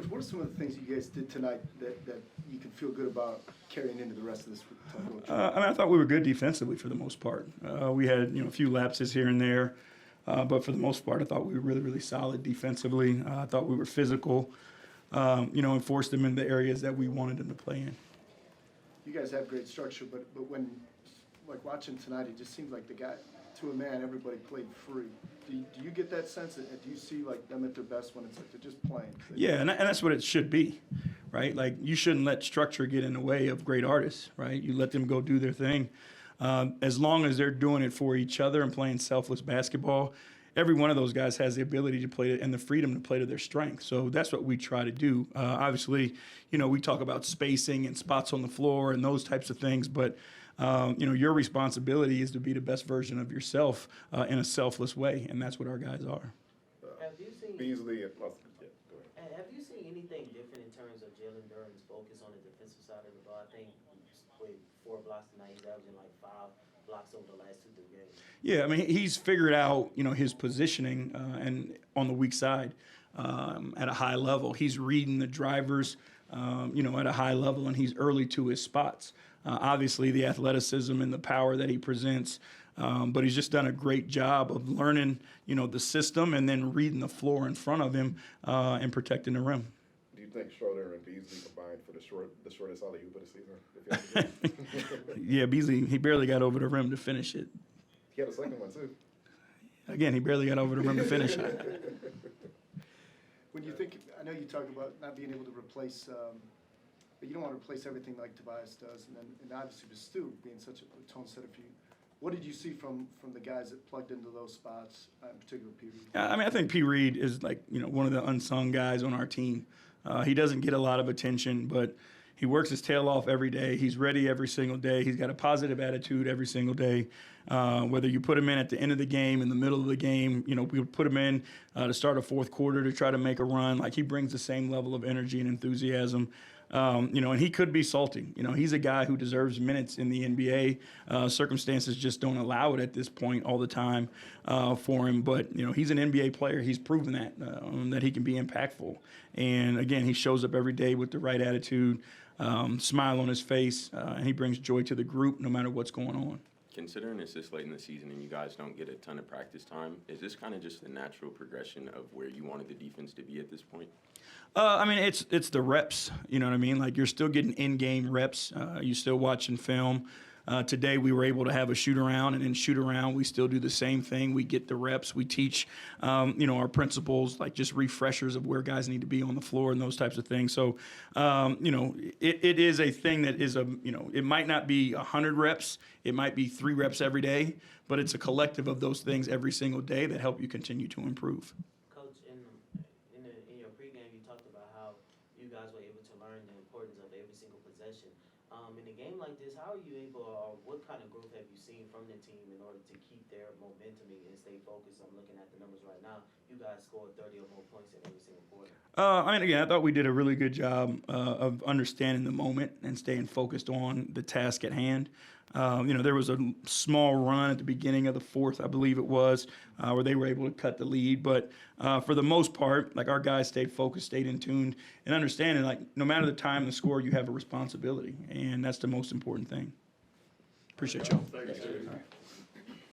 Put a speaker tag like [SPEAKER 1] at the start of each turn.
[SPEAKER 1] Coach, what are some of the things you guys did tonight that you can feel good about carrying into the rest of this road trip?
[SPEAKER 2] I thought we were good defensively for the most part. We had a few lapses here and there, but for the most part, I thought we were really, really solid defensively. I thought we were physical, and forced them in the areas that we wanted them to play in.
[SPEAKER 1] You guys have great structure, but when, like, watching tonight, it just seems like the guy, to a man, everybody played free. Do you get that sense? Do you see, like, them at their best when it's like they're just playing?
[SPEAKER 2] Yeah, and that's what it should be, right? Like, you shouldn't let structure get in the way of great artists, right? You let them go do their thing. As long as they're doing it for each other and playing selfless basketball, every one of those guys has the ability to play and the freedom to play to their strength. So that's what we try to do. Obviously, we talk about spacing and spots on the floor and those types of things, but your responsibility is to be the best version of yourself in a selfless way, and that's what our guys are.
[SPEAKER 3] Have you seen
[SPEAKER 4] Beasley and
[SPEAKER 3] Have you seen anything different in terms of 𝗙𝗢𝗟𝗢𝗪's focus on the defensive side of the ball? I think with 4 blocks tonight, he's averaging like 5 blocks over the last 2-3 games.
[SPEAKER 2] Yeah, I mean, he's figured out, his positioning and on the weak side at a high level. He's reading the drivers, at a high level, and he's early to his spots. Obviously, the athleticism and the power that he presents, but he's just done a great job of learning, the system and then reading the floor in front of him and protecting the rim.
[SPEAKER 4] Do you think Schroeder and Beasley combined for the shortest alley-oop of the season?
[SPEAKER 2] Yeah, Beasley, he barely got over the rim to finish it.
[SPEAKER 4] He had a second one, too.
[SPEAKER 2] Again, he barely got over the rim to finish it.
[SPEAKER 1] When you think, I know you talk about not being able to replace, but you don't want to replace everything like Tobias does, and obviously with Stu being such a tone setter for you. What did you see from the guys that plugged into those spots, in particular P. Reed?
[SPEAKER 2] I think P. Reed is one of the unsung guys on our team. He doesn't get a lot of attention, but he works his tail off every day. He's ready every single day. He's got a positive attitude every single day. Whether you put him in at the end of the game, in the middle of the game, we would put him in to start a fourth quarter to try to make a run. Like, he brings the same level of energy and enthusiasm. And he could be salty. He's a guy who deserves minutes in the NBA. Circumstances just don't allow it at this point all the time for him. But, he's an NBA player. He's proven that he can be impactful. And, again, he shows up every day with the right attitude, smile on his face, and he brings joy to the group no matter what's going on.
[SPEAKER 5] Considering it's this late in the season and you guys don't get a ton of practice time, is this kind of just the natural progression of where you wanted the defense to be at this point?
[SPEAKER 2] It's the reps, you know what I mean? Like, you're still getting in-game reps. You're still watching film. Today we were able to have a shoot-around, and in shoot-around we still do the same thing. We get the reps. We teach, our principles, like just refreshers of where guys need to be on the floor and those types of things. So, it is a thing that is it might not be 100 reps. It might be 3 reps every day, but it's a collective of those things every single day that help you continue to improve.
[SPEAKER 3] Coach, in your pregame, you talked about how you guys were able to learn the importance of every single possession. In a game like this, how are you able, or what kind of growth have you seen from the team in order to keep their momentum and stay focused? I'm looking at the numbers right now. You guys scored 30 or more points in every single quarter.
[SPEAKER 2] Again, I thought we did a really good job of understanding the moment and staying focused on the task at hand. There was a small run at the beginning of the fourth, I believe it was, where they were able to cut the lead. But for the most part, like, our guys stayed focused, stayed in tune, and understanding, like, no matter the time, the score, you have a responsibility, and that's the most important thing. Appreciate y'all.
[SPEAKER 4] Thank you.